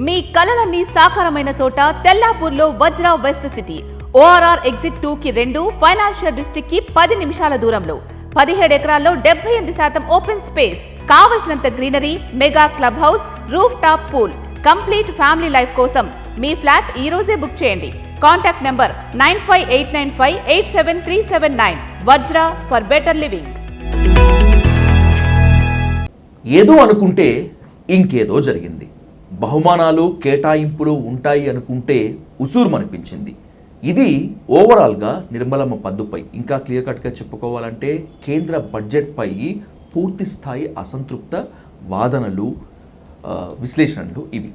మీ కలలన్నీ సాకారమైన చోట తెల్లాపూర్లో వజ్ర west city. ORR exit 2కి 2, ఫైనాన్షియల్ డిస్ట్రిక్ట్ కి 10 నిమిషాల దూరంలో 17 ఎకరాల్లో 78% ఓపెన్ స్పేస్, కావలసినంత greenery, mega club house, roof top pool. Complete family life కోసం మీ ఫ్లాట్ ఈ రోజే బుక్ చేయండి. Contact number 9589587379. Vajra for better living. ఏదో అనుకుంటే ఇంకేదో జరిగింది. బహుమానాలు కేటాయింపులు ఉంటాయి అనుకుంటే ఉసూరుమనిపించింది. ఇది ఓవరాల్గా నిర్మలమ్మ పద్దుపై, ఇంకా క్లియర్ కట్గా చెప్పుకోవాలంటే కేంద్ర బడ్జెట్పై పూర్తి స్థాయి అసంతృప్త వాదనలు, విశ్లేషణలు ఇవి.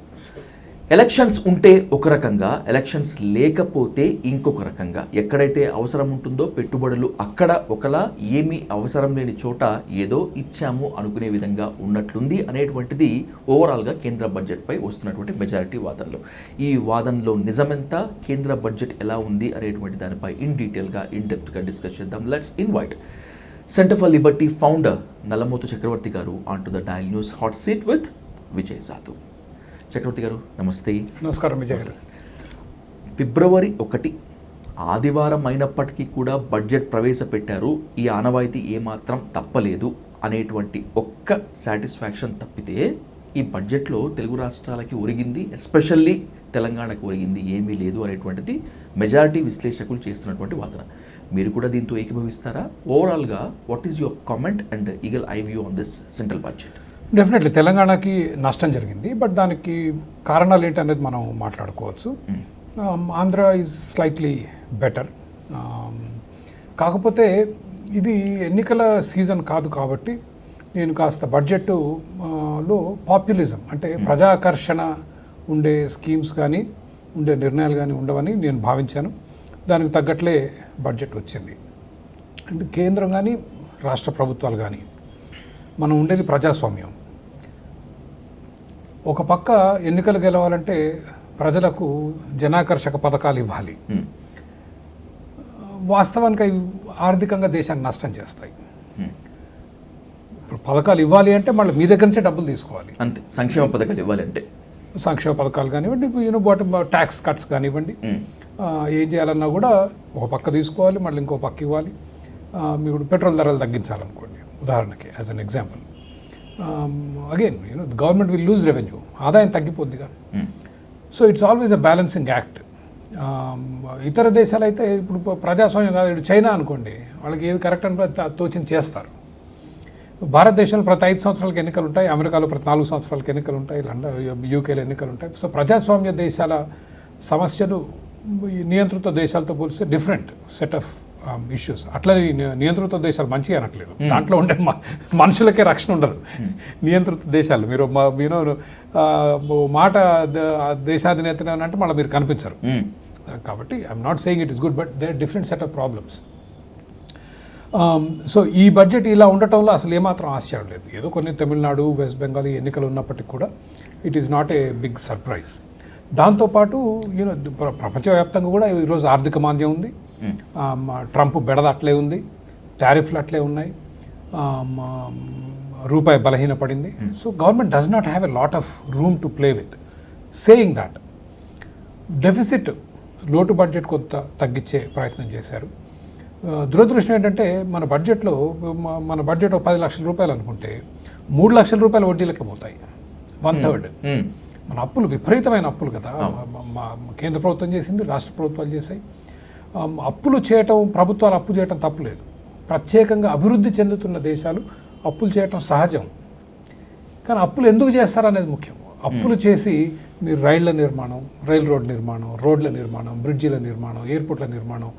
ఎలక్షన్స్ ఉంటే ఒక రకంగా, ఎలక్షన్స్ లేకపోతే ఇంకొక రకంగా. ఎక్కడైతే అవసరం ఉంటుందో పెట్టుబడులు అక్కడ ఒకలా, ఏమీ అవసరం లేని చోట ఏదో ఇచ్చాము అనుకునే విధంగా ఉన్నట్లుంది అనేటువంటిది ఓవరాల్గా కేంద్ర బడ్జెట్పై వస్తున్నటువంటి మెజారిటీ వాదనలు. ఈ వాదనలో నిజమెంత, కేంద్ర బడ్జెట్ ఎలా ఉంది అనేటువంటి దానిపై ఇన్ డీటెయిల్గా, ఇన్ డెప్త్గా డిస్కస్ చేద్దాం. Let's invite centre for liberty founder Nallamothu Chakravarthy garu on to the dial news hot seat with Vijay Sadhu. Chakravarthy గారు నమస్తే. నమస్కారం విజయ్ గారు. ఫిబ్రవరి 1 ఆదివారం అయినప్పటికీ కూడా బడ్జెట్ ప్రవేశపెట్టారు. ఈ ఆనవాయితీ ఏమాత్రం తప్పలేదు అనేటువంటి ఒక్క సాటిస్ఫాక్షన్ తప్పితే ఈ బడ్జెట్లో తెలుగు రాష్ట్రాలకి ఒరిగింది, ఎస్పెషల్లీ తెలంగాణకు ఒరిగింది ఏమీ లేదు అనేటువంటిది మెజారిటీ విశ్లేషకులు చేస్తున్నటువంటి వాదన. మీరు కూడా దీంతో ఏకీభవిస్తారా? ఓవరాల్గా what is your comment and eagle eye view on this central budget? Definitely తెలంగాణకి నష్టం జరిగింది, బట్ దానికి కారణాలు ఏంటనేది మనం మాట్లాడుకోవచ్చు. Andhra is slightly better. కాకపోతే ఇది ఎన్నికల సీజన్ కాదు కాబట్టి నేను కాస్త బడ్జెట్లో పాపులిజం అంటే ప్రజాకర్షణ ఉండే స్కీమ్స్ కానీ ఉండే నిర్ణయాలు కానీ ఉండవని నేను భావించాను. దానికి తగ్గట్లే బడ్జెట్ వచ్చింది. అంటే కేంద్రం కానీ రాష్ట్ర ప్రభుత్వాలు కానీ, మనం ఉండేది ప్రజాస్వామ్యం. ఒక పక్క ఎన్నికలు గెలవాలంటే ప్రజలకు జనాకర్షక పథకాలు ఇవ్వాలి. వాస్తవానికి అవి ఆర్థికంగా దేశాన్ని నష్టం చేస్తాయి. ఇప్పుడు పథకాలు ఇవ్వాలి అంటే మళ్ళీ మీ దగ్గర నుంచే డబ్బులు తీసుకోవాలి. అంతే. సంక్షేమ పథకాలు ఇవ్వాలి అంటే సంక్షేమ పథకాలు కానివ్వండి, ట్యాక్స్ కట్స్ కానివ్వండి, ఏం చేయాలన్నా కూడా ఒక పక్క తీసుకోవాలి, మళ్ళీ ఇంకో పక్క ఇవ్వాలి. ఇప్పుడు పెట్రోల్ ధరలు తగ్గించాలనుకోండి ఉదాహరణకి, as an example. Again government will lose revenue, ఆదాయం తగ్గిపోద్దిగా. So it's always a balancing act. ఇతర దేశాలు అయితే ఇప్పుడు ప్రజాస్వామ్యం కాదు, ఇప్పుడు చైనా అనుకోండి, వాళ్ళకి ఏది కరెక్ట్ అని తోచింది చేస్తారు. భారతదేశంలో ప్రతి 5 సంవత్సరాలకు ఎన్నికలు ఉంటాయి, అమెరికాలో ప్రతి 4 సంవత్సరాలకు ఎన్నికలు ఉంటాయి, యూకేలో ఎన్నికలు ఉంటాయి. సో ప్రజాస్వామ్య దేశాల సమస్యలు నియంత్రిత దేశాలతో పోలిస్తే డిఫరెంట్ సెట్ ఆఫ్ ఇష్యూస్. అట్లా నియంత్రిత దేశాలు మంచిగా అనట్లేదు, దాంట్లో ఉండే మనుషులకే రక్షణ ఉండదు. నియంత్రిత దేశాలు మీరు మాట దేశాధినేత అంటే మళ్ళీ మీరు కనిపించరు. కాబట్టి I'm not saying it is good, but they are different set of problems. So ఈ బడ్జెట్ ఇలా ఉండటంలో అసలు ఏమాత్రం ఆశ్చర్యం లేదు. ఏదో కొన్ని తమిళనాడు, వెస్ట్ బెంగాల్ ఎన్నికలు ఉన్నప్పటికీ కూడా it is not a big surprise. దాంతోపాటు ప్రపంచవ్యాప్తంగా కూడా ఈరోజు ఆర్థిక మాంద్యం ఉంది. ట్రంప్ బెడద అట్లే ఉంది, టారిఫ్లు అట్లే ఉన్నాయి, రూపాయి బలహీనపడింది. So government does not have a lot of room to play with. Saying that deficit, లోటు బడ్జెట్ కొంత తగ్గించే ప్రయత్నం చేశారు. దురదృష్టం ఏంటంటే మన బడ్జెట్ 10 లక్షల రూపాయలు అనుకుంటే 3 లక్షల రూపాయలు వడ్డీలకే పోతాయి, 1/3. మన అప్పులు విపరీతమైన అప్పులు కదా. కేంద్ర ప్రభుత్వం చేసింది, రాష్ట్ర ప్రభుత్వాలు చేశాయి. అప్పులు చేయటం, ప్రభుత్వాలు అప్పు చేయటం తప్పులేదు. ప్రత్యేకంగా అభివృద్ధి చెందుతున్న దేశాలు అప్పులు చేయటం సహజం. కానీ అప్పులు ఎందుకు చేస్తారనేది ముఖ్యం. అప్పులు చేసి మీరు రైళ్ల నిర్మాణం, రైల్ రోడ్ నిర్మాణం, రోడ్ల నిర్మాణం, బ్రిడ్జిల నిర్మాణం, ఎయిర్పోర్ట్ల నిర్మాణం,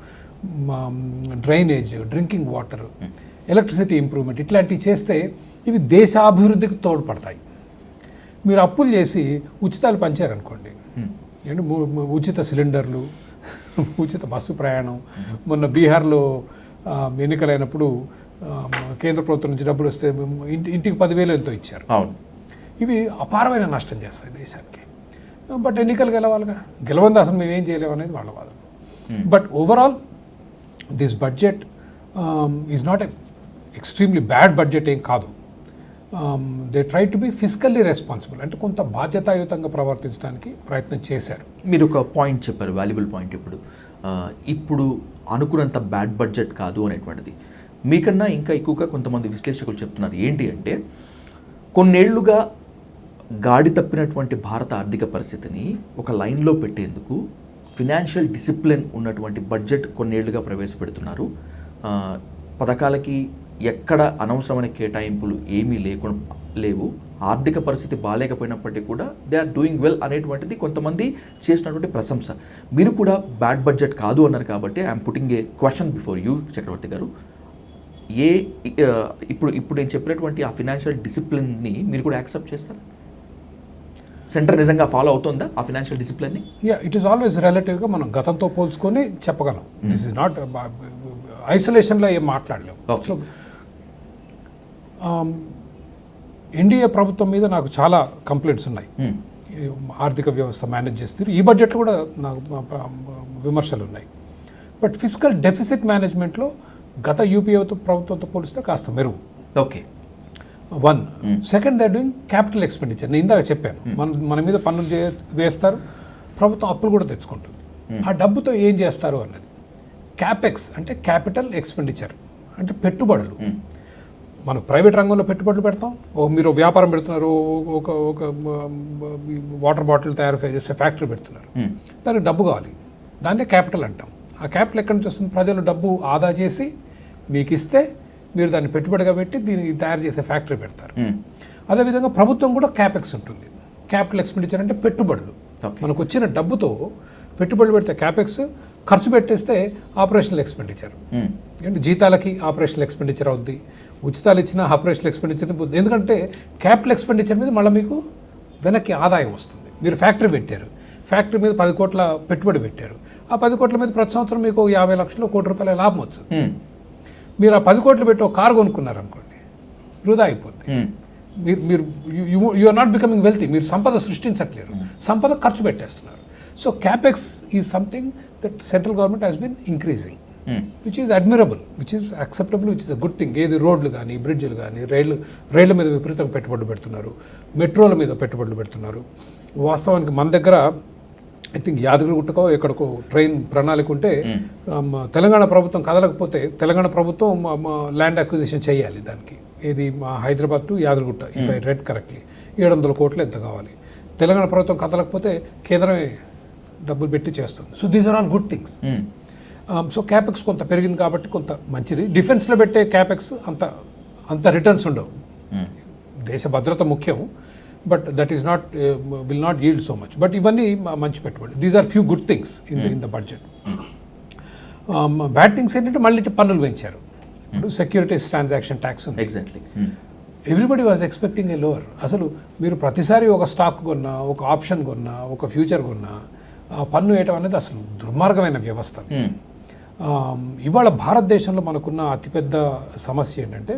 drainage, drinking water, electricity improvement ఇట్లాంటివి చేస్తే ఇవి దేశాభివృద్ధికి తోడ్పడతాయి. మీరు అప్పులు చేసి ఉచితాలు పంచారనుకోండి, ఉచిత సిలిండర్లు, ఉచిత బస్సు ప్రయాణం. మొన్న బీహార్లో ఎన్నికలైనప్పుడు కేంద్ర ప్రభుత్వం నుంచి డబ్బులు వస్తే ఇంటికి 10,000 ఎంతో ఇచ్చారు. ఇవి అపారమైన నష్టం చేస్తాయి దేశానికి. బట్ ఎన్నికలు గెలవాలిగా, గెలవంది అసలు మేము ఏం చేయలేము అనేది వాళ్ళ వాదన. But overall this budget is not a extremely bad budget ఏం కాదు. They try to be physically responsible, అంటే కొంత బాధ్యతాయుతంగా ప్రవర్తించడానికి ప్రయత్నం చేశారు. మీరు ఒక పాయింట్ చెప్పారు, వాల్యుబుల్ పాయింట్. ఇప్పుడు అనుకున్నంత బ్యాడ్ బడ్జెట్ కాదు అనేటువంటిది. మీకన్నా ఇంకా ఎక్కువగా కొంతమంది విశ్లేషకులు చెప్తున్నారు ఏంటి అంటే, కొన్నేళ్లుగా గాడి తప్పినటువంటి భారత ఆర్థిక పరిస్థితిని ఒక లైన్లో పెట్టేందుకు ఫినాన్షియల్ డిసిప్లిన్ ఉన్నటువంటి బడ్జెట్ కొన్నేళ్లుగా ప్రవేశపెడుతున్నారు. పథకాలకి ఎక్కడ అనవసరమైన కేటాయింపులు ఏమీ లేవు. ఆర్థిక పరిస్థితి బాగాలేకపోయినప్పటికీ కూడా దే ఆర్ డూయింగ్ వెల్ అనేటువంటిది కొంతమంది చేసినటువంటి ప్రశంస. మీరు కూడా బ్యాడ్ బడ్జెట్ కాదు అన్నారు కాబట్టి I'm putting a question before you చక్రవర్తి గారు. ఇప్పుడు నేను చెప్పినటువంటి ఆ ఫినాన్షియల్ డిసిప్లిన్ని మీరు కూడా యాక్సెప్ట్ చేస్తారు? సెంటర్ నిజంగా ఫాలో అవుతుందా ఆ ఫినాన్షియల్ డిసిప్లిన్ని? ఇట్ ఈస్ ఆల్వేస్ రిలేటివ్గా మనం గతంతో పోల్చుకొని చెప్పగలం. దిస్ ఇస్ నాట్ ఐసోలేషన్లో ఏం మాట్లాడలేము. సో ఎన్డీఏ ప్రభుత్వం మీద నాకు చాలా కంప్లైంట్స్ ఉన్నాయి. ఆర్థిక వ్యవస్థ మేనేజ్ చేస్తారు. ఈ బడ్జెట్లో కూడా నాకు విమర్శలు ఉన్నాయి. బట్ ఫిజికల్ డెఫిసిట్ మేనేజ్మెంట్లో గత యూపీఏ ప్రభుత్వంతో పోలిస్తే కాస్త మెరుగు. Okay, one. Second, they are doing capital expenditure. నేను ఇందాక చెప్పాను, మన మీద పన్నులు వేస్తారు, ప్రభుత్వం అప్పులు కూడా తెచ్చుకుంటుంది. ఆ డబ్బుతో ఏం చేస్తారు అన్నది. క్యాపెక్స్ అంటే క్యాపిటల్ ఎక్స్పెండిచర్, అంటే పెట్టుబడులు. మనకు ప్రైవేట్ రంగంలో పెట్టుబడులు పెడతాం. మీరు వ్యాపారం పెడుతున్నారు, ఒక వాటర్ బాటిల్ తయారు చేసే ఫ్యాక్టరీ పెడుతున్నారు, దానికి డబ్బు కావాలి, దాన్నే క్యాపిటల్ అంటాం. ఆ క్యాపిటల్ ఎక్కడి నుంచి వస్తుంది? ప్రజలు డబ్బు ఆదా చేసి మీకు ఇస్తే మీరు దాన్ని పెట్టుబడిగా పెట్టి దీన్ని తయారు చేసే ఫ్యాక్టరీ పెడతారు. అదేవిధంగా ప్రభుత్వం కూడా క్యాపెక్స్ ఉంటుంది. క్యాపిటల్ ఎక్స్పెండిచర్ అంటే పెట్టుబడులు. మనకు వచ్చిన డబ్బుతో పెట్టుబడులు పెడితే క్యాపెక్స్, ఖర్చు పెట్టేస్తే ఆపరేషనల్ ఎక్స్పెండిచర్. అంటే జీతాలకి ఆపరేషనల్ ఎక్స్పెండిచర్ అవుద్ది, ఉచితాలు ఇచ్చిన ఆపరేషనల్ ఎక్స్పెండిచర్. ఎందుకంటే క్యాపిటల్ ఎక్స్పెండిచర్ మీద మళ్ళీ మీకు వెనక్కి ఆదాయం వస్తుంది. మీరు ఫ్యాక్టరీ పెట్టారు, ఫ్యాక్టరీ మీద 10 కోట్ల పెట్టుబడి పెట్టారు. ఆ 10 కోట్ల మీద ప్రతి సంవత్సరం మీకు 50 లక్షలు, ₹1 కోటి లాభం వస్తుంది. మీరు ఆ 10 కోట్లు పెట్టి ఒక కారు కొనుక్కున్నారు అనుకోండి, వృధా అయిపోద్ది. మీరు you are not becoming wealthy. మీరు సంపద సృష్టించట్లేరు, సంపద ఖర్చు పెట్టేస్తున్నారు. So capex is something that central government has been increasing, which is admirable, which is acceptable, which is a good thing. ఏది రోడ్లు కానీ, బ్రిడ్జ్లు కానీ, రైళ్ళ మీద విపరీతంగా పెట్టుబడులు పెడుతున్నారు, మెట్రోల మీద పెట్టుబడులు పెడుతున్నారు. వాస్తవానికి మన దగ్గర ఐ థింక్ యాదగిరిగుట్టకో ఎక్కడికో ట్రైన్ ప్రణాళిక ఉంటే తెలంగాణ ప్రభుత్వం కదలకపోతే తెలంగాణ ప్రభుత్వం ల్యాండ్ అక్విజిషన్ చేయాలి దానికి. ఇది మా Hyderabad to Yadagirigutta, if I read correctly, 700 కోట్లు ఎంత కావాలి. తెలంగాణ ప్రభుత్వం కదలకపోతే కేంద్రమే డబ్బులు పెట్టి చేస్తుంది. So these are all good things. So capex కొంత పెరిగింది కాబట్టి కొంత మంచిది. డిఫెన్స్లో పెట్టే క్యాపెక్స్ అంత రిటర్న్స్ ఉండవు. దేశ భద్రత ముఖ్యం, but that is not will not yield so much. But ఇవన్నీ మంచి పెట్టుబడి. These are few good things in the budget. Bad things ఏంటంటే మళ్ళీ పన్నులు పెంచారు. ఇప్పుడు సెక్యూరిటీస్ ట్రాన్సాక్షన్ ట్యాక్స్ ఉంది. Exactly. Everybody was expecting a lower. అసలు మీరు ప్రతిసారి ఒక స్టాక్ కొన్నా, ఒక ఆప్షన్ కొన్నా, ఒక ఫ్యూచర్ కొన్నా పన్ను వేయటం అనేది అసలు దుర్మార్గమైన వ్యవస్థ. ఇవాళ భారతదేశంలో మనకున్న అతిపెద్ద సమస్య ఏంటంటే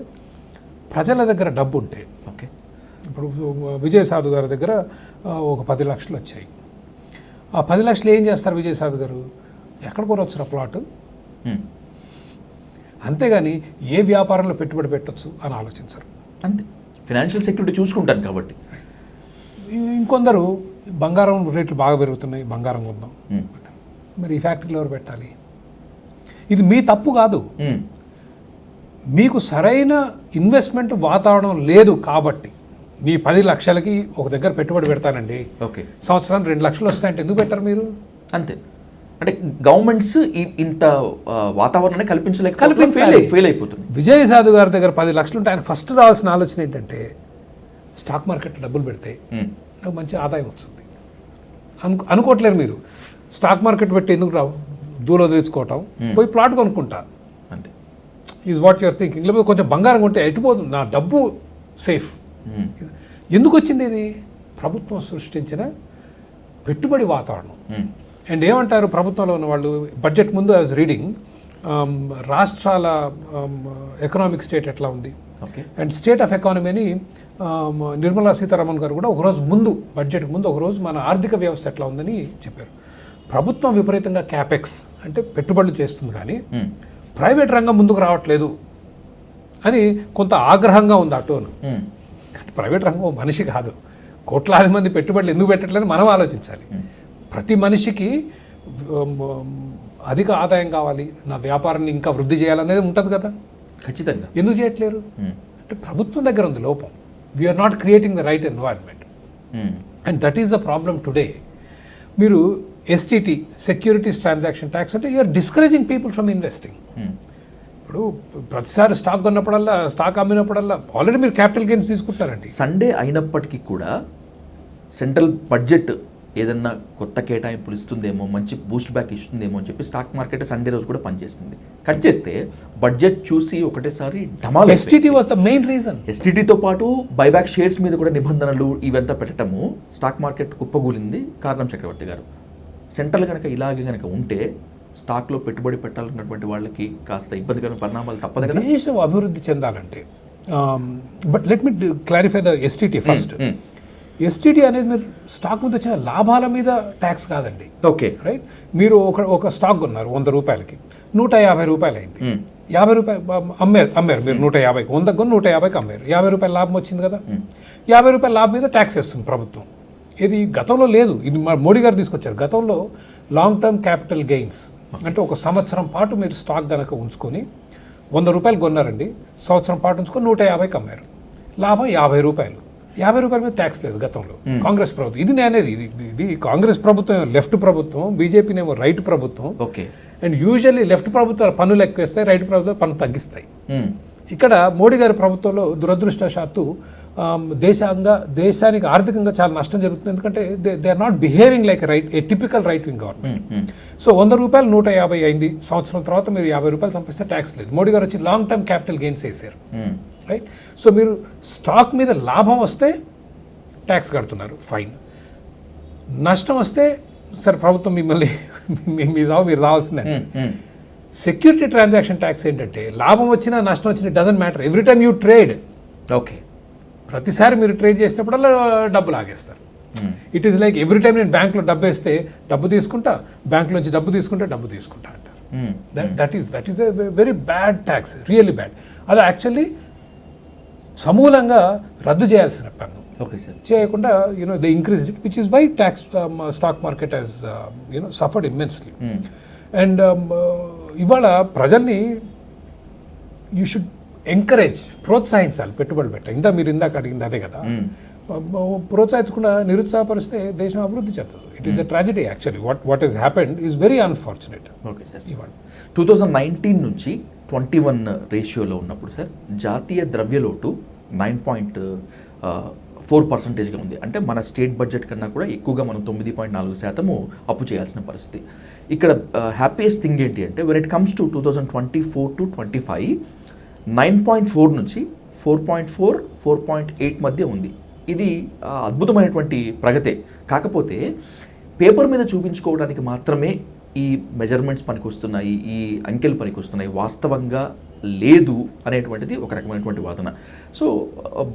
ప్రజల దగ్గర డబ్బు ఉంటే, ఓకే, ఇప్పుడు విజయసాధు గారి దగ్గర ఒక 10 లక్షలు వచ్చాయి. ఆ 10 లక్షలు ఏం చేస్తారు విజయసాధు గారు? ఎక్కడ కొనవచ్చు ప్లాట్, అంతేగాని ఏ వ్యాపారంలో పెట్టుబడి పెట్టవచ్చు అని ఆలోచించరు. అంతే, ఫినాన్షియల్ సెక్యూరిటీ చూసుకుంటాను కాబట్టి. ఇంకొందరు బంగారం రేట్లు బాగా పెరుగుతున్నాయి, బంగారం కొందాం. మరి ఈ ఫ్యాక్టరీలో ఎవరు పెట్టాలి? ఇది మీ తప్పు కాదు, మీకు సరైన ఇన్వెస్ట్మెంట్ వాతావరణం లేదు కాబట్టి. మీ 10 లక్షలకి ఒక దగ్గర పెట్టుబడి పెడతానండి, ఓకే, సంవత్సరానికి 2 లక్షలు వస్తాయంటే ఎందుకు పెట్టరు మీరు? అంతే. అంటే గవర్నమెంట్స్ ఇంత వాతావరణాన్ని కల్పించలేక ఫెయిల్ అయిపోతుంది. విజయసాధు గారి దగ్గర 10 లక్షలు ఉంటే ఆయన ఫస్ట్ రావాల్సిన ఆలోచన ఏంటంటే స్టాక్ మార్కెట్లో డబ్బులు పెడితే నాకు మంచి ఆదాయం వస్తుంది అనుకోవట్లేరు మీరు. స్టాక్ మార్కెట్ పెట్టి ఎందుకు రావు, దూలో తీర్చుకోవటం, పోయి ప్లాట్ కొనుక్కుంటా, అంతే ఈజ్ వాట్ యువర్ థింకింగ్. లేకపోతే కొంచెం బంగారం కొంటే ఎటుపోతుంది, నా డబ్బు సేఫ్. ఎందుకు వచ్చింది ఇది? ప్రభుత్వం సృష్టించిన పెట్టుబడి వాతావరణం. అండ్ ఏమంటారు ప్రభుత్వంలో ఉన్న వాళ్ళు, బడ్జెట్ ముందు ఐ వాజ్ రీడింగ్, రాష్ట్రాల ఎకనామిక్ స్టేట్ ఎట్లా ఉంది, అండ్ స్టేట్ ఆఫ్ ఎకానమీని నిర్మలా సీతారామన్ గారు కూడా ఒకరోజు ముందు, బడ్జెట్కి ముందు ఒకరోజు మన ఆర్థిక వ్యవస్థ ఎట్లా ఉందని చెప్పారు. ప్రభుత్వం విపరీతంగా క్యాపెక్స్ అంటే పెట్టుబడులు చేస్తుంది, కానీ ప్రైవేట్ రంగం ముందుకు రావట్లేదు అని కొంత ఆగ్రహంగా ఉంది ఆ టోన్. ప్రైవేట్ రంగం ఓ మనిషి కాదు, కోట్లాది మంది పెట్టుబడులు ఎందుకు పెట్టట్లేదని మనం ఆలోచించాలి. ప్రతి మనిషికి అధిక ఆదాయం కావాలి, నా వ్యాపారాన్ని ఇంకా వృద్ధి చేయాలనేది ఉంటుంది కదా, ఖచ్చితంగా. ఎందుకు చేయట్లేరు అంటే ప్రభుత్వం దగ్గర ఉంది లోపం. We're not creating the right environment and that is the problem today. మీరు ఎస్టీటీ, సెక్యూరిటీస్ ట్రాన్సాక్షన్ ట్యాక్స్ అంటే you're discouraging people from investing. ఇప్పుడు ప్రతిసారి స్టాక్ కొన్నప్పుడల్లా, స్టాక్ అమ్మినప్పుడల్లా ఆల్రెడీ మీరు క్యాపిటల్ గెయిన్స్ తీసుకుంటారండి. సండే అయినప్పటికీ కూడా సెంట్రల్ బడ్జెట్ ఏదన్నా కొత్త కేటాయింపులు ఇస్తుందేమో, మంచి బూస్ట్ బ్యాక్ ఇస్తుందేమో అని చెప్పి స్టాక్ మార్కెట్ సండే రోజు కూడా పనిచేస్తుంది. కట్ చేస్తే బడ్జెట్ చూసి ఒకటేసారి డమాల్. STT was the main reason. ఎస్టీటీతో పాటు బైబ్యాక్ షేర్స్ మీద కూడా నిబంధనలు ఇవంతా పెట్టడము స్టాక్ మార్కెట్ కుప్పగూలింది. కారణం చక్రవర్తి గారు, సెంట్రల్ కనుక ఇలాగే కనుక ఉంటే స్టాక్లో పెట్టుబడి పెట్టాలన్నటువంటి వాళ్ళకి కాస్త ఇబ్బందికరమైన పరిణామాలు తప్పదు కదా. దేశం అభివృద్ధి చెందాలంటే, but let me clarify the STT first. STT అనేది మీరు స్టాక్ మీద వచ్చిన లాభాల మీద ట్యాక్స్ కాదండి. Okay, right. మీరు ఒక స్టాక్ కొన్నారు 100 రూపాయలకి, 150 రూపాయలు అయింది. 50 రూపాయలు అమ్మారు మీరు 150కి, 100 కొని 150కి అమ్మారు. 50 రూపాయల లాభం వచ్చింది కదా, 50 రూపాయల లాభం మీద ట్యాక్స్ వేస్తుంది ప్రభుత్వం. ఇది గతంలో లేదు, ఇది మోడీ గారు తీసుకొచ్చారు. గతంలో లాంగ్ టర్మ్ క్యాపిటల్ గెయిన్స్ అంటే ఒక సంవత్సరం పాటు మీరు స్టాక్ కనుక ఉంచుకొని 100 రూపాయలు కొన్నారండి, సంవత్సరం పాటు ఉంచుకొని 150కి అమ్మారు, లాభం 50 రూపాయలు. 50 రూపాయల మీద ట్యాక్స్ లేదు గతంలో కాంగ్రెస్ ప్రభుత్వం. ఇది నేనేది ఇది కాంగ్రెస్ ప్రభుత్వం లెఫ్ట్ ప్రభుత్వం, బీజేపీనేమో రైట్ ప్రభుత్వం. ఓకే. అండ్ యూజువల్లీ లెఫ్ట్ ప్రభుత్వాలు పన్నులు ఎక్కువ వేస్తాయి, రైట్ ప్రభుత్వాలు పన్ను తగ్గిస్తాయి. ఇక్కడ మోడీ గారి ప్రభుత్వంలో దురదృష్టవశాత్తు దేశానికి ఆర్థికంగా చాలా నష్టం జరుగుతుంది. ఎందుకంటే they are not behaving like a typical right wing government. So 100 రూపాయలు 150 అయింది, సంవత్సరం తర్వాత మీరు 50 రూపాయలు సంపాదిస్తే ట్యాక్స్ లేదు. మోడీ గారు వచ్చి లాంగ్ టర్మ్ క్యాపిటల్ గెయిన్స్ వేసారు, రైట్. సో మీరు స్టాక్ మీద లాభం వస్తే ట్యాక్స్ కడుతున్నారు, ఫైన్. నష్టం వస్తే సరే ప్రభుత్వం మిమ్మల్ని మీరు రావాల్సిందే. సెక్యూరిటీ ట్రాన్సాక్షన్ ట్యాక్స్ ఏంటంటే లాభం వచ్చినా నష్టం వచ్చినా doesn't matter, every time you trade. Okay. ప్రతిసారి మీరు ట్రేడ్ చేసినప్పుడల్లా డబ్బు లాగేస్తారు. It is like every time నేను బ్యాంక్లో డబ్బు వేస్తే డబ్బు తీసుకుంటా, బ్యాంక్లోంచి డబ్బు తీసుకుంటా అంటారు. That is a very bad tax, really bad. అది యాక్చువల్లీ సమూలంగా రద్దు చేయాల్సిన పన్ను. Okay sir. చేయకుండా they increase it, which is why tax stock market has suffered immensely. And ఇవాళ ప్రజల్ని యూ షుడ్ ఎంకరేజ్, ప్రోత్సహించాలి పెట్టుబడులు పెట్ట. మీరు ఇందాక అడిగింది అదే కదా, ప్రోత్సహించకుండా నిరుత్సాహపరిస్తే దేశం అభివృద్ధి చెందదు. It is a tragedy actually. What is happened is very unfortunate. Okay sir. ఇవాళ 2019 నుంచి 21 రేషియోలో ఉన్నప్పుడు సార్ జాతీయ ద్రవ్యలోటు 9.4%గా ఉంది. అంటే మన స్టేట్ బడ్జెట్ కన్నా కూడా ఎక్కువగా మనం 9.4% అప్పు చేయాల్సిన పరిస్థితి. ఇక్కడ హ్యాపీయెస్ట్ థింగ్ ఏంటి అంటే when it comes to 2024 to 25 9.4 నుంచి 4.4, 4.8 మధ్య ఉంది. ఇది అద్భుతమైనటువంటి ప్రగతే. కాకపోతే పేపర్ మీద చూపించుకోవడానికి మాత్రమే ఈ మెజర్మెంట్స్ పనికొస్తున్నాయి, ఈ అంకెలు పనికొస్తున్నాయి, వాస్తవంగా లేదు అనేటువంటిది ఒక రకమైనటువంటి వాదన. సో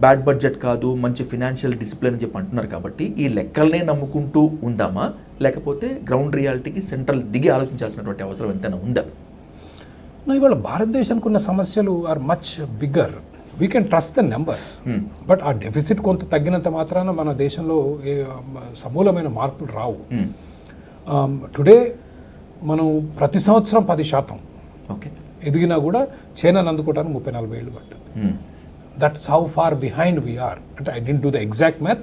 బ్యాడ్ బడ్జెట్ కాదు, మంచి ఫినాన్షియల్ డిసిప్లిన్ అని చెప్పి అంటున్నారు. కాబట్టి ఈ లెక్కలనే నమ్ముకుంటూ ఉందామా, లేకపోతే గ్రౌండ్ రియాలిటీకి సెంట్రల్ దిగి ఆలోచించాల్సినటువంటి అవసరం ఎంతైనా ఉందా? ఇవాళ భారతదేశానికి ఉన్న సమస్యలు are much bigger. We can trust the numbers, but ఆ డెఫిసిట్ కొంత తగ్గినంత మాత్రాన మన దేశంలో సమూలమైన మార్పులు రావు. టుడే మనం ప్రతి సంవత్సరం 10% ఓకే ఎదిగినా కూడా చైనాను అందుకోవడానికి 30-40 ఏళ్ళు పట్టింది. That's how far behind we're. అంటే I don't do the exact math,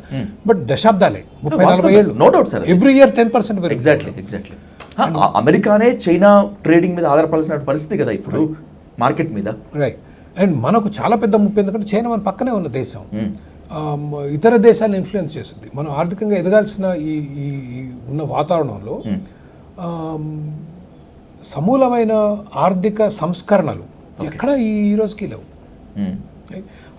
but దశాబ్దాలే 30-40 ఏళ్ళు. No doubt sir. Every year 10% exactly. అమెరికానే చైనా ట్రేడింగ్ మీద ఆధారపడాల్సిన పరిస్థితి కదా ఇప్పుడు మార్కెట్ మీద. రైట్. అండ్ మనకు చాలా పెద్ద ముప్పు, ఎందుకంటే చైనా మన పక్కనే ఉన్న దేశం, ఇతర దేశాలను ఇన్ఫ్లుయెన్స్ చేస్తుంది. మనం ఆర్థికంగా ఎదగాల్సిన ఈ ఉన్న వాతావరణంలో సమూలమైన ఆర్థిక సంస్కరణలు ఎక్కడ ఈ రోజుకి లేవు.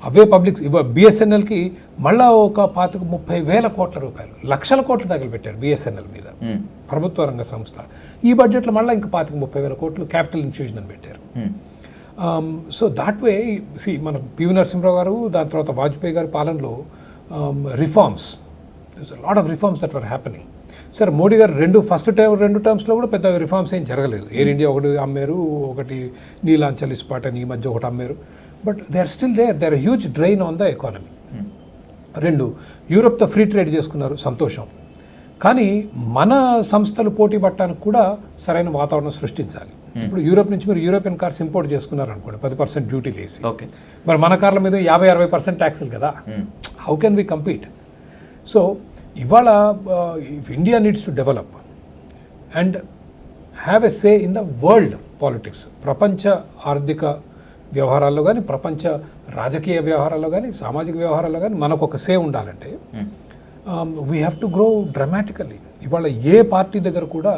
అవే పబ్లిక్ బిఎస్ఎన్ఎల్కి మళ్ళా ఒక 30,000 కోట్ల రూపాయలు, లక్షల కోట్లు తగిలిపెట్టారు బిఎస్ఎన్ఎల్ మీద, ప్రభుత్వ రంగ సంస్థ. ఈ బడ్జెట్లో మళ్ళీ ఇంకా 30,000 కోట్లు క్యాపిటల్ ఇన్ఫ్యూజన్ అని పెట్టారు. సో దాట్ వే మన పివి నరసింహరావు గారు, దాని తర్వాత వాజ్పేయి గారి పాలనలో reforms, lot of reforms that were happening. సరే మోడీ గారు రెండు టర్మ్స్లో కూడా పెద్ద రిఫార్మ్స్ ఏం జరగలేదు. ఎయిర్ ఇండియా ఒకటి అమ్మారు, ఒకటి నీలాంచల్ ఇస్పాట్ అని ఈ మధ్య ఒకటి అమ్మారు. But they are still there are huge drain on the economy. రెండు, యూరోప్తో ఫ్రీ ట్రేడ్ చేసుకున్నారు, సంతోషం. కానీ మన సంస్థలు పోటీ పట్టడానికి కూడా సరైన వాతావరణం సృష్టించాలి. ఇప్పుడు యూరోప్ నుంచి మీరు యూరోపియన్ కార్స్ ఇంపోర్ట్ చేసుకున్నారు అనుకోండి, 10% డ్యూటీలు వేసి. ఓకే, మరి మన కార్ల మీద 50-60% ట్యాక్సులు కదా. How can we compete? So ఇవాళ if India needs to develop and have a say in the world politics, ప్రపంచ ఆర్థిక వ్యవహారాల్లో కానీ, ప్రపంచ రాజకీయ వ్యవహారాల్లో కానీ, సామాజిక వ్యవహారాల్లో కానీ మనకు ఒక సే ఉండాలంటే we have to grow dramatically. ఇవాళ ఏ పార్టీ దగ్గర కూడా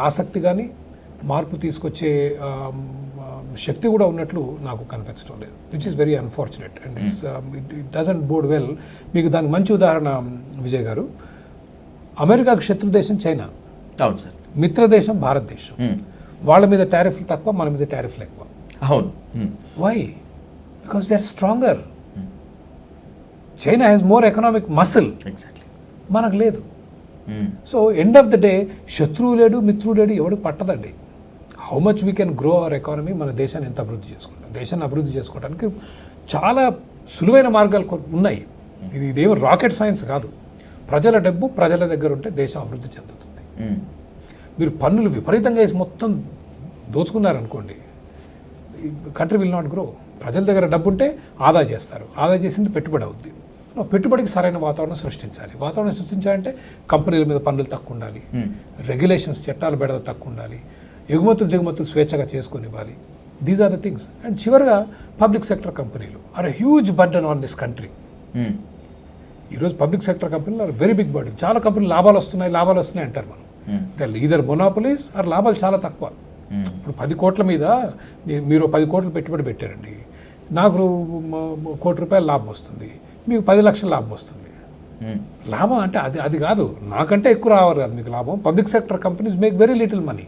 ఆసక్తి కానీ మార్పు తీసుకొచ్చే శక్తి కూడా ఉన్నట్లు నాకు కనిపించడం లేదు, which is very unfortunate and it doesn't board well. మీకు దానికి మంచి ఉదాహరణ విజయ్ గారు, అమెరికాకు శత్రు దేశం చైనా, అవును సార్, మిత్రదేశం భారతదేశం. వాళ్ళ మీద టారిఫ్లు తక్కువ, మన మీద టారిఫ్లు ఎక్కువ. అవును. Why? Because they are stronger. China has more economic muscle, exactly, మనకు లేదు. So end of the day శత్రువు లేడు, మిత్రుడు లేడు, ఎవరికి పట్టదండి. How much we can grow our economy, మన దేశాన్ని ఎంత అభివృద్ధి చేసుకుంటాం. దేశాన్ని అభివృద్ధి చేసుకోవడానికి చాలా సులువైన మార్గాలు ఉన్నాయి. ఇదేమో రాకెట్ సైన్స్ కాదు. ప్రజల డబ్బు ప్రజల దగ్గర ఉంటే దేశం అభివృద్ధి చెందుతుంది. మీరు పన్నులు విపరీతంగా వేసి మొత్తం దోచుకున్నారనుకోండి, కంట్రీ విల్ నాట్ గ్రో. ప్రజల దగ్గర డబ్బు ఉంటే ఆదా చేస్తారు, ఆదా చేసింది పెట్టుబడి అవుద్ది. పెట్టుబడికి సరైన వాతావరణం సృష్టించాలి. వాతావరణం సృష్టించాలంటే కంపెనీల మీద పన్నులు తక్కువ ఉండాలి, రెగ్యులేషన్స్, చట్టాలు బెడద తక్కువ ఉండాలి, ఎగుమతులు దిగుమతులు స్వేచ్ఛగా చేసుకొని ఇవ్వాలి. These are the things. And చివరిగా పబ్లిక్ సెక్టర్ కంపెనీలు are a huge burden on this country. ఈరోజు పబ్లిక్ సెక్టర్ కంపెనీలు ఆర్ వెరీ బిగ్ బర్డన్. చాలా కంపెనీలు లాభాలు వస్తున్నాయి అంటారు మనం. ఈదర్ మొనాపలీస్ ఆర్ లాభాలు చాలా తక్కువ. ఇప్పుడు 10 కోట్ల మీద మీరు 10 కోట్లు పెట్టుబడి పెట్టారండి, నాకు ₹1 కోటి లాభం వస్తుంది, మీకు 10 లక్షల లాభం వస్తుంది. లాభం అంటే అది కాదు, నాకంటే ఎక్కువ రావాలి కాదు మీకు లాభం. Public sector companies make very little money.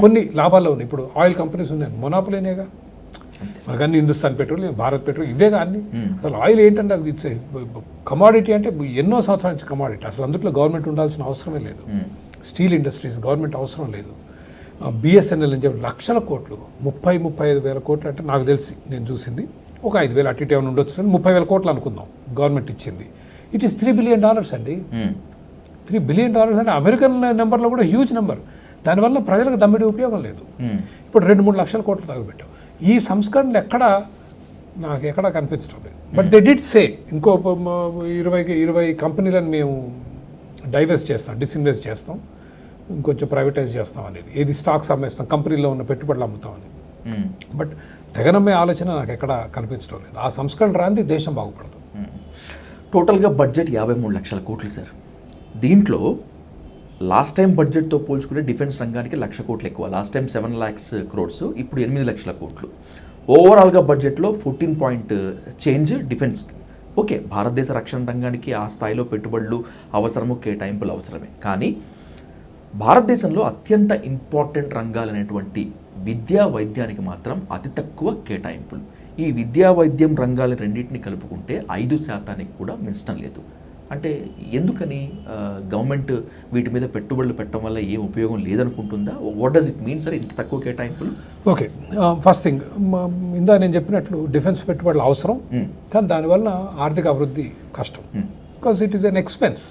కొన్ని లాభాల్లో ఉన్నాయి. ఇప్పుడు ఆయిల్ కంపెనీస్ ఉన్నాయి, మొనాపలీనేగా. మనకు అన్ని హిందుస్థాన్ పెట్రోల్, భారత్ పెట్రోల్, ఇవేగా అన్ని. అసలు ఆయిల్ ఏంటంటే అది ఇట్స్ కమాడిటీ, అంటే ఎన్నో సంవత్సరాల నుంచి కమాడిటీ. అసలు అందులో గవర్నమెంట్ ఉండాల్సిన అవసరమే లేదు. స్టీల్ ఇండస్ట్రీస్ గవర్నమెంట్ అవసరం లేదు. బిఎస్ఎన్ఎల్ అని చెప్పి లక్షల కోట్లు, 30-35 వేల కోట్లు అంటే నాకు తెలిసి నేను చూసింది ఒక 5,000 అటు ఇటు ఏమైనా ఉండొచ్చు, 30,000 కోట్లు అనుకుందాం గవర్నమెంట్ ఇచ్చింది. ఇట్ ఈస్ $3 బిలియన్ అండి. $3 బిలియన్ అంటే అమెరికన్ నెంబర్లో కూడా హ్యూజ్ నెంబర్. దానివల్ల ప్రజలకు దమ్మిడి ఉపయోగం లేదు. ఇప్పుడు 2-3 లక్షల కోట్లు తగలబెట్టాం. ఈ సంస్కరణలు నాకు ఎక్కడా కనిపించడం లేదు. బట్ దే డిడ్ సే ఇంకో 20 కంపెనీలను మేము డైవర్స్ చేస్తాం, డిస్ఇన్వెస్ట్ చేస్తాం, ఇంకొంచెం ప్రైవేటైజ్ చేస్తాం అనేది. ఏది స్టాక్స్ అమ్మేస్తాం, కంపెనీలో ఉన్న పెట్టుబడులు అమ్ముతామని. బట్ తెగనమ్మే ఆలోచన నాకు ఎక్కడ కనిపించడం లేదు. ఆ సంస్కరణ రాంది దేశం బాగుపడదు. టోటల్గా బడ్జెట్ 53 లక్షల కోట్లు సార్. దీంట్లో లాస్ట్ టైం బడ్జెట్తో పోల్చుకుంటే డిఫెన్స్ రంగానికి 1,00,000 కోట్లు ఎక్కువ. లాస్ట్ టైం 7 lakhs crores, ఇప్పుడు 8 లక్షల కోట్లు. ఓవరాల్గా బడ్జెట్లో 14 పాయింట్ చేంజ్ డిఫెన్స్కి. ఓకే, భారతదేశ రక్షణ రంగానికి ఆ స్థాయిలో పెట్టుబడులు అవసరము, కేటాయింపులు అవసరమే. కానీ భారతదేశంలో అత్యంత ఇంపార్టెంట్ రంగాలు అనేటువంటి విద్యా వైద్యానికి మాత్రం అతి తక్కువ కేటాయింపులు. ఈ విద్యా వైద్యం రంగాలు రెండింటిని కలుపుకుంటే 5% కూడా మించడం లేదు. అంటే ఎందుకని గవర్నమెంట్ వీటి మీద పెట్టుబడులు పెట్టడం వల్ల ఏం ఉపయోగం లేదనుకుంటుందా? What does it mean sir ఇంత తక్కువ కేటాయింపులు? ఓకే, ఫస్ట్ థింగ్, ఇందా నేను చెప్పినట్లు డిఫెన్స్ పెట్టుబడులు అవసరం, కానీ దానివల్ల ఆర్థిక అభివృద్ధి కష్టం. Because it is an expense.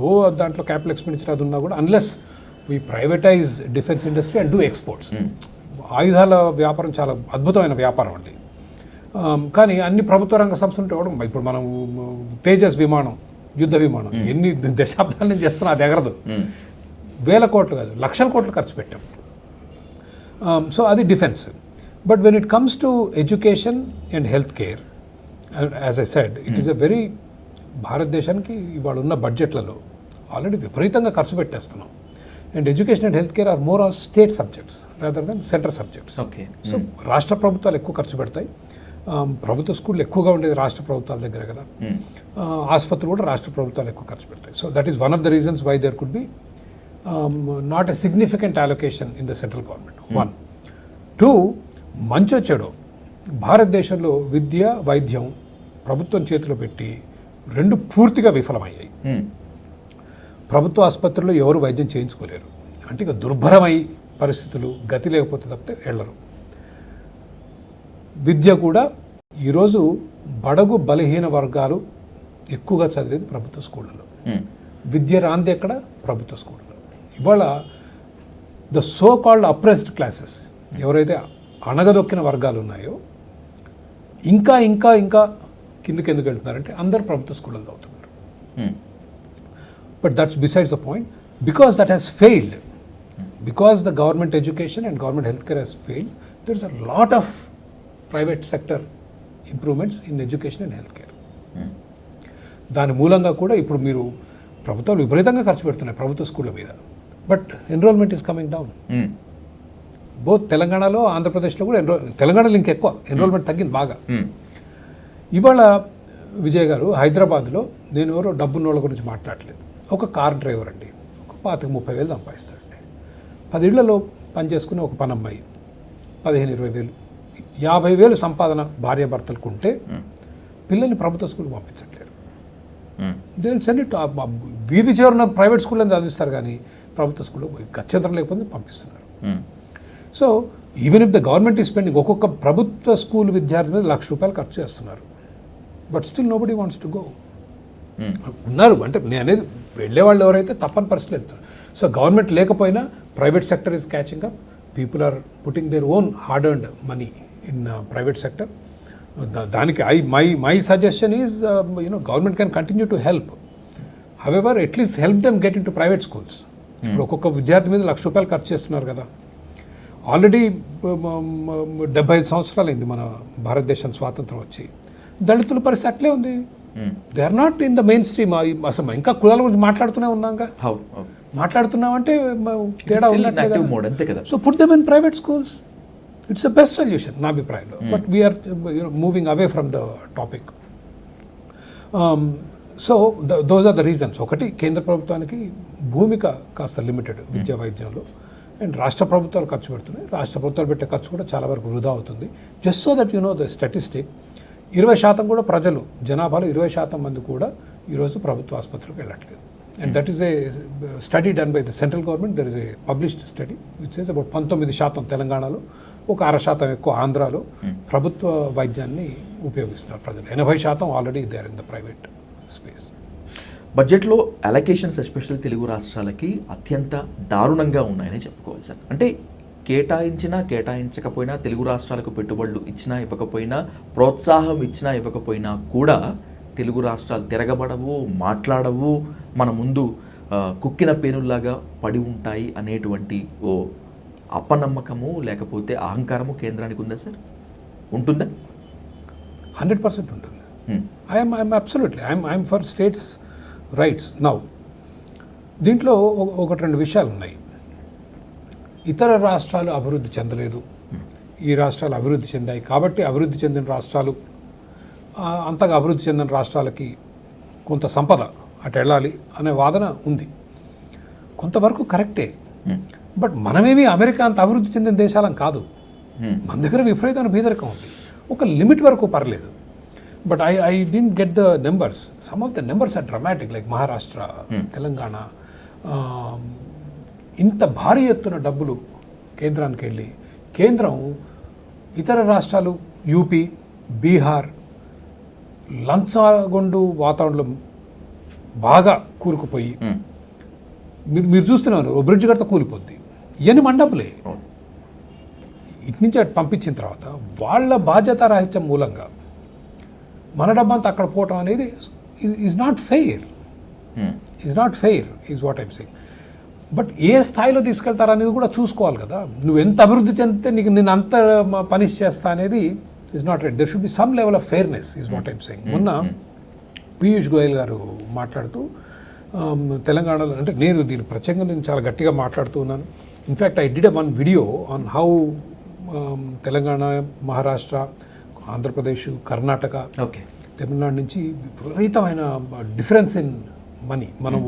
Though దాంట్లో క్యాపిటల్ ఎక్స్పెండిచర్ అది ఉన్నా కూడా, unless we privatise defence industry and do exports. ఆయుధాల వ్యాపారం చాలా అద్భుతమైన వ్యాపారం అండి. కానీ అన్ని ప్రభుత్వ రంగ సంస్థలు ఇవ్వడం, ఇప్పుడు మనం తేజస్ విమానం, యుద్ధ విమానం ఎన్ని దశాబ్దాల నుంచి చేస్తున్నా అది ఎగరదు. 1,000 కోట్లు కాదు, 1,00,000 కోట్లు ఖర్చు పెట్టాం. సో అది defence. But when it comes to education and health care, as I said, it is a very, భారతదేశానికి ఇవాళ ఉన్న బడ్జెట్లలో ఆల్రెడీ విపరీతంగా ఖర్చు పెట్టేస్తున్నాం. And education and health care are more of state subjects rather than central subjects. Okay, so రాష్ట్ర ప్రభుత్వాలు ఎక్కువ ఖర్చు పెడతాయి. ప్రభుత్వ స్కూళ్ళు ఎక్కువగా ఉండేది రాష్ట్ర ప్రభుత్వాల దగ్గర కదా. ఆసుపత్రులు కూడా రాష్ట్ర ప్రభుత్వాలు ఎక్కువ ఖర్చు పెడతాయి. So that is one of the reasons why there could be not a significant allocation in the central government. 1, 2, మంచో చెడో భారతదేశంలో విద్య, వైద్యం ప్రభుత్వం చేతిలో పెట్టి 2 పూర్తిగా విఫలమయ్యాయి. ప్రభుత్వ ఆసుపత్రుల్లో ఎవరు వైద్యం చేయించుకోలేరు. అంటే ఇక దుర్భరమై పరిస్థితులు, గతి లేకపోతే తప్పితే వెళ్ళరు. విద్య కూడా ఈరోజు బడుగు బలహీన వర్గాలు ఎక్కువగా చదివేది ప్రభుత్వ స్కూళ్ళలో. విద్య రాంది ఎక్కడ? ప్రభుత్వ స్కూళ్ళలో. ఇవాళ the so called oppressed classes, ఎవరైతే అణగదొక్కిన వర్గాలు ఉన్నాయో, ఇంకా ఇంకా ఇంకా కిందకి ఎందుకు వెళ్తున్నారంటే అందరు ప్రభుత్వ స్కూళ్ళలో చదువుతున్నారు. But that's besides the point. Because that has failed, because the government education and government health care has failed, there is a lot of private sector improvements in education and health care. దాని మూలంగా కూడా ఇప్పుడు మీరు ప్రభుత్వాలు విపరీతంగా ఖర్చు పెడుతున్నాయి ప్రభుత్వ స్కూళ్ళ మీద, but enrollment is coming down. Both తెలంగాణలో ఆంధ్రప్రదేశ్లో కూడా తెలంగాణలో ఇంకెక్కువ ఎన్రోల్మెంట్ తగ్గింది బాగా. ఇవాళ విజయ్ గారు హైదరాబాద్లో, నేను ఎవరో డబ్బున్నోళ్ళ గురించి మాట్లాడలేదు, ఒక కార్ డ్రైవర్ అండి, ఒక 25,000 సంపాదిస్తాడండి. 10 ఇళ్లలో పనిచేసుకునే ఒక పనమ్మాయి 15-20,000, 50,000 సంపాదన భార్యాభర్తలకు ఉంటే పిల్లల్ని ప్రభుత్వ స్కూల్కి పంపించట్లేరు. దే విల్ సెండ్ ఇట్, వీధి చివరన ప్రైవేట్ స్కూల్లో చదివిస్తారు కానీ ప్రభుత్వ స్కూల్లో గత్యంతరం లేకపోతే పంపిస్తున్నారు. So even if the government ఈ స్పెండింగ్, ఒక్కొక్క ప్రభుత్వ స్కూల్ విద్యార్థి మీద ₹1,00,000 ఖర్చు చేస్తున్నారు, but still nobody wants to go. ఉన్నారు అంటే నేను అనేది వెళ్ళే వాళ్ళు ఎవరైతే తప్పని పరిస్థితులు వెళ్తున్నారు. సో గవర్నమెంట్ లేకపోయినా private sector is catching up, people are putting their own hard earned money in private sector. దానికి my suggestion is government can continue to help, however at least help them get into private schools. ఇప్పుడు ఒక్కొక్క విద్యార్థి మీద ₹1,00,000 ఖర్చు చేస్తున్నారు కదా. Already 75 సంవత్సరాలు అయింది మన భారతదేశం స్వాతంత్రం వచ్చి, దళితుల పరిస్థితి అట్లే ఉంది. They are not in the main stream. అసలు ఇంకా కులాల గురించి మాట్లాడుతూనే ఉన్నాగా, మాట్లాడుతున్నామంటే తేడా ఉన్నట్లే కదా. So put them in private schools, it's the best solution నా అభిప్రాయంలో. But we're moving away from the topic. So those are the reasons. ఒకటి, కేంద్ర ప్రభుత్వానికి భూమిక కాస్త లిమిటెడ్ విద్యా వైద్యంలో, అండ్ రాష్ట్ర ప్రభుత్వాలు ఖర్చు పెడుతున్నాయి. రాష్ట్ర ప్రభుత్వాలు పెట్టే ఖర్చు కూడా చాలా వరకు వృధా అవుతుంది. Just so that you know the statistic, 20% కూడా ప్రజలు, జనాభాలో 20% మంది కూడా ఈరోజు ప్రభుత్వ ఆసుపత్రికి వెళ్ళట్లేదు. And that is a study done by the central government. There is a published study which is about 19% తెలంగాణలో, ఒక 6% ఎక్కువ ఆంధ్రాలో ప్రభుత్వ వైద్యాన్ని ఉపయోగిస్తున్నారు ప్రజలు. 80% already they are in the private space. బడ్జెట్లో అలొకేషన్స్ ఎస్పెషల్ తెలుగు రాష్ట్రాలకి అత్యంత దారుణంగా ఉన్నాయని చెప్పుకోవాలి సార్. అంటే కేటాయించినా కేటాయించకపోయినా, తెలుగు రాష్ట్రాలకు పెట్టుబడులు ఇచ్చినా ఇవ్వకపోయినా, ప్రోత్సాహం ఇచ్చినా ఇవ్వకపోయినా కూడా తెలుగు రాష్ట్రాలు తిరగబడవు, మాట్లాడవు, మన ముందు కుక్కిన పేనుల్లాగా పడి ఉంటాయి అనేటువంటి ఓ అపనమ్మకము లేకపోతే అహంకారము కేంద్రానికి ఉందా సార్? ఉంటుందా? 100% ఉంటుంది. I'm absolutely I'm for states rights. Now దీంట్లో 1-2 విషయాలు ఉన్నాయి. ఇతర రాష్ట్రాలు అభివృద్ధి చెందలేదు, ఈ రాష్ట్రాలు అభివృద్ధి చెందాయి కాబట్టి అభివృద్ధి చెందిన రాష్ట్రాలు, అంతగా అభివృద్ధి చెందిన రాష్ట్రాలకి కొంత సంపద అటు వెళ్ళాలి అనే వాదన ఉంది. కొంతవరకు కరెక్టే, బట్ మనమేమి అమెరికా అంత అభివృద్ధి చెందిన దేశాలం కాదు. మన దగ్గర విపరీతమైన పేదరికం ఉంది. ఒక లిమిట్ వరకు పర్లేదు. But I didn't get the numbers. Some of the numbers are dramatic, like Maharashtra, Telangana. ఇంత భారీ ఎత్తున డబ్బులు కేంద్రానికి వెళ్ళి, కేంద్రం ఇతర రాష్ట్రాలు యూపీ, బీహార్ లంచగొండు వాతావరణంలో బాగా కూరుకుపోయి, మీరు చూస్తున్నారు ఓ బ్రిడ్జ్ కడితే కూలిపోద్ది. ఇవన్నీ మన డబ్బులే. ఇటు నుంచి అటు పంపించిన తర్వాత వాళ్ళ బాధ్యత రాహిత్యం మూలంగా మన డబ్బంతా అక్కడ పోవటం అనేది is not fair. Is what I'm saying. But ఏ స్థాయిలో తీసుకెళ్తారనేది కూడా చూసుకోవాలి కదా. నువ్వు ఎంత అభివృద్ధి చెందితే నేను అంత పనిష్ చేస్తా అనేది is not right. There should be some level of fairness is what I'm saying. మొన్న పీయూష్ గోయల్ గారు మాట్లాడుతూ తెలంగాణలో, అంటే నేను దీని ప్రత్యేకంగా నేను చాలా గట్టిగా మాట్లాడుతూ ఉన్నాను. In fact I did one video on how Telangana, Maharashtra, Andhra Pradesh, Karnataka, Tamil Nadu నుంచి విపరీతమైన డిఫరెన్స్ ఇన్ మనీ. మనం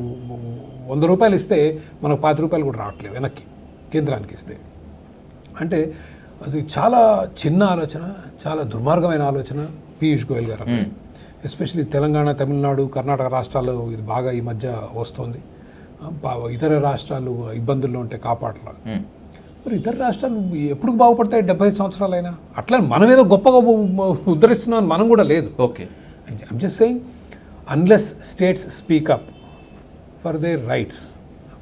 ₹100 ఇస్తే మనకు ₹10 కూడా రావట్లేదు వెనక్కి కేంద్రానికి ఇస్తే. అంటే అది చాలా చిన్న ఆలోచన, చాలా దుర్మార్గమైన ఆలోచన పీయూష్ గోయల్ గారు. ఎస్పెషలీ తెలంగాణ, తమిళనాడు, కర్ణాటక రాష్ట్రాలు ఇది బాగా ఈ మధ్య వస్తుంది. ఇతర రాష్ట్రాలు ఇబ్బందుల్లో ఉంటే కాపాడాలి. మరి ఇతర రాష్ట్రాలు ఎప్పుడు బాగుపడతాయి 75 సంవత్సరాలైనా? అట్లా మనం ఏదో గొప్పగా ఉద్ధరిస్తున్నాం మనం కూడా లేదు. Okay, I'm just saying unless states speak up for their rights,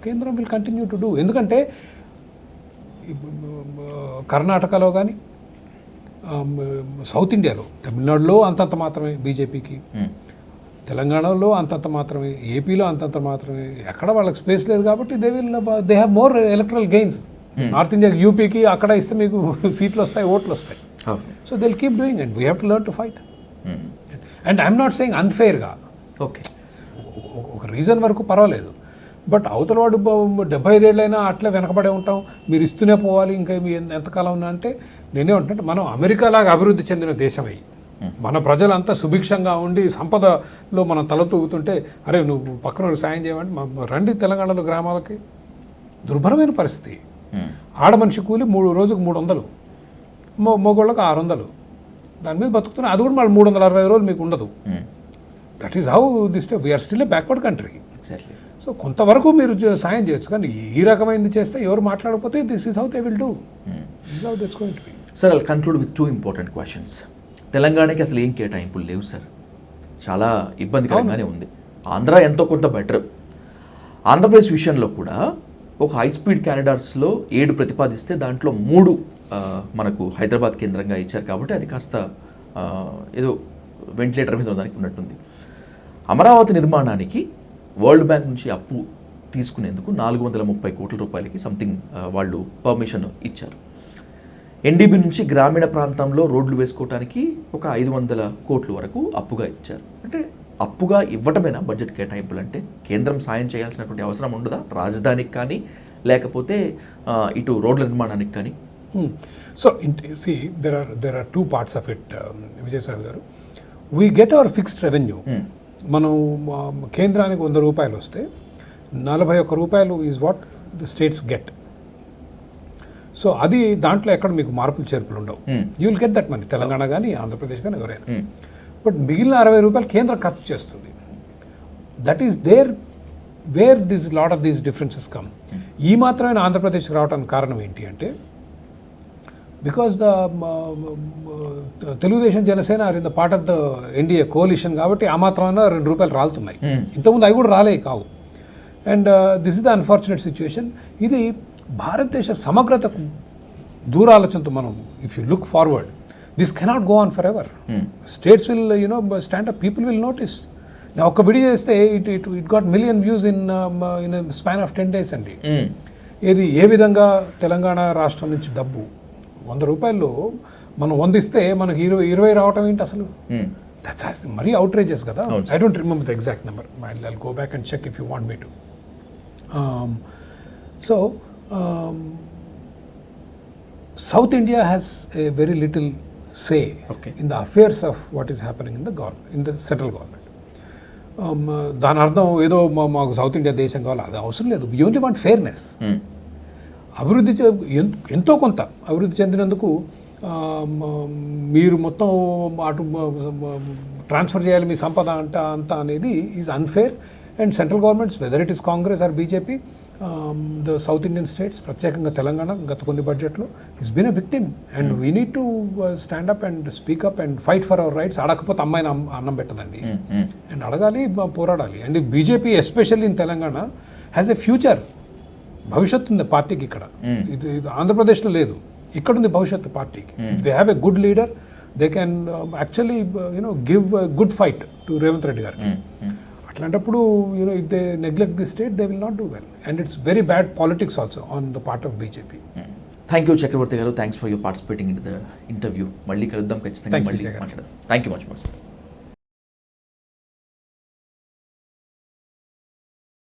కేంద్రం విల్ కంటిన్యూ టు డూ. ఎందుకంటే కర్ణాటకలో కానీ సౌత్ ఇండియాలో, తమిళనాడులో అంతంత మాత్రమే బీజేపీకి, తెలంగాణలో అంతంత మాత్రమే, ఏపీలో అంతంత మాత్రమే, ఎక్కడ వాళ్ళకి స్పేస్ లేదు కాబట్టి they have more electoral gains. North India యూపీకి అక్కడ ఇస్తే మీకు సీట్లు వస్తాయి, ఓట్లు వస్తాయి. So they will keep doing and we have to learn to fight. And I'm not saying అన్ఫెయిర్గా, ఓకే, ఒక రీజన్ వరకు పర్వాలేదు, బట్ అవతల వాడు 75 ఏళ్ళైనా అట్లే వెనకబడే ఉంటాం, మీరు ఇస్తూనే పోవాలి ఇంకా మీ ఎంతకాలం ఉన్నా అంటే, నేనే ఉంటుంటే మనం అమెరికాలాగా అభివృద్ధి చెందిన దేశం అయ్యి మన ప్రజలంతా సుభిక్షంగా ఉండి సంపదలో మనం తల తూగుతుంటే, అరే నువ్వు పక్కన సాయం చేయమంటే రండి తెలంగాణలో గ్రామాలకి. దుర్భరమైన పరిస్థితి. ఆడ మనిషి కూలి రోజుకు 300, మగోళ్ళకి 600, దాని మీద బతుకుతున్నాయి. అది కూడా మళ్ళీ 365 రోజులు మీకు ఉండదు. That is how this we're still a backward country. So కొంతవరకు మీరు సాయం చేయొచ్చు, కానీ ఈ రకమైనది చేస్తే ఎవరు మాట్లాడకపోతే this is how they will do. This how that's going to be. Sir, I'll conclude with 2 important questions. తెలంగాణకి అసలు ఏం కేటాయింపులు లేవు సార్, చాలా ఇబ్బందికరంగానే ఉంది. ఆంధ్ర ఎంతో కొంత బెటర్. ఆంధ్రప్రదేశ్ విషయంలో కూడా ఒక హై స్పీడ్ క్యారిడార్స్లో 7 ప్రతిపాదిస్తే దాంట్లో 3 మనకు హైదరాబాద్ కేంద్రంగా ఇచ్చారు కాబట్టి అది కాస్త ఏదో వెంటిలేటర్ మీద దానికి ఉన్నట్టుంది. అమరావతి నిర్మాణానికి వరల్డ్ బ్యాంక్ నుంచి అప్పు తీసుకునేందుకు 430 కోట్ల రూపాయలకి సంథింగ్ వాళ్ళు పర్మిషన్ ఇచ్చారు. ఎన్డీబీ నుంచి గ్రామీణ ప్రాంతంలో రోడ్లు వేసుకోవడానికి ఒక 500 కోట్ల వరకు అప్పుగా ఇచ్చారు. అంటే అప్పుగా ఇవ్వటమేనా బడ్జెట్ కేటాయింపులు అంటే? కేంద్రం సాయం చేయాల్సినటువంటి అవసరం ఉండదా రాజధానికి కానీ, లేకపోతే ఇటు రోడ్ల నిర్మాణానికి కానీ? So see there are 2 parts of it Vijayasai garu. We get our fixed revenue. మనం కేంద్రానికి 100 రూపాయలు వస్తే 41 రూపాయలు is what the states get. So అది దాంట్లో ఎక్కడ మీకు మార్పులు చేర్పులు ఉండవు. You will get that money, Telangana కానీ ఆంధ్రప్రదేశ్ కానీ ఎవరైనా. బట్ మిగిలిన 60 రూపాయలు కేంద్రం ఖర్చు చేస్తుంది. That is where this lot of these differences come. ఈ మాత్రమే ఆంధ్రప్రదేశ్కి రావడానికి కారణం ఏంటి అంటే, because the Telugu Desam Janasena are in the part of the NDA coalition కాబట్టి ఆ మాత్రమైనా 2 రూపాయలు రాలుతున్నాయి. ఇంతకుముందు అవి కూడా రాలే కావు. And this is the unfortunate situation. ఇది భారతదేశ సమగ్రతకు దూరాలోచనతో మనం, if you look forward, this cannot go on for ever. States will stand up, people will notice. నా ఒక్క వీడియో చేస్తే it got million views in span of 10 days అండి. ఏ విధంగా తెలంగాణ రాష్ట్రం నుంచి డబ్బు 100 రూపాయల్లో మనం 100 ఇస్తే మనకి 20 రావటం ఏంటి అసలు? దట్స్ మరీ అవుట్రేజెస్ కదా. I don't remember the exact number. I'll go back and check if you want me to. So South India has a very little say in the affairs of what is happening in the government, in the central government. దాని అర్థం ఏదో మాకు south India దేశం కావాలి, అది అవసరం లేదు. You only want fairness. అభివృద్ధి ఎంతో కొంత అభివృద్ధి చెందినందుకు మీరు మొత్తం అటు ట్రాన్స్ఫర్ చేయాలి మీ సంపద అంతా అనేది is unfair. And central governments, whether it is Congress or BJP, the South Indian states, ప్రత్యేకంగా తెలంగాణ గత కొన్ని బడ్జెట్లో is been a victim. And we need to stand up and speak up and fight for our rights. అడగకపోతే అమ్మాయిని అన్నం పెట్టదండి, and అడగాలి, పోరాడాలి. And BJP especially in Telangana has a future. భవిష్యత్తు ఉంది పార్టీకి ఇక్కడ. ఇది ఆంధ్రప్రదేశ్లో లేదు, ఇక్కడ ఉంది భవిష్యత్తు పార్టీకి. If they have a good leader, they can actually give good fight to Revanth Reddy గారికి. అట్లాంటప్పుడు if they neglect the state, they will not do well. And it's very bad politics also on the part of BJP. Thank you Chakravarthi garu, thanks for your participating in the interview. మళ్ళీ కలుద్దాం ఖచ్చితంగా, మళ్ళీ మాట్లాడదాం. Thank you much.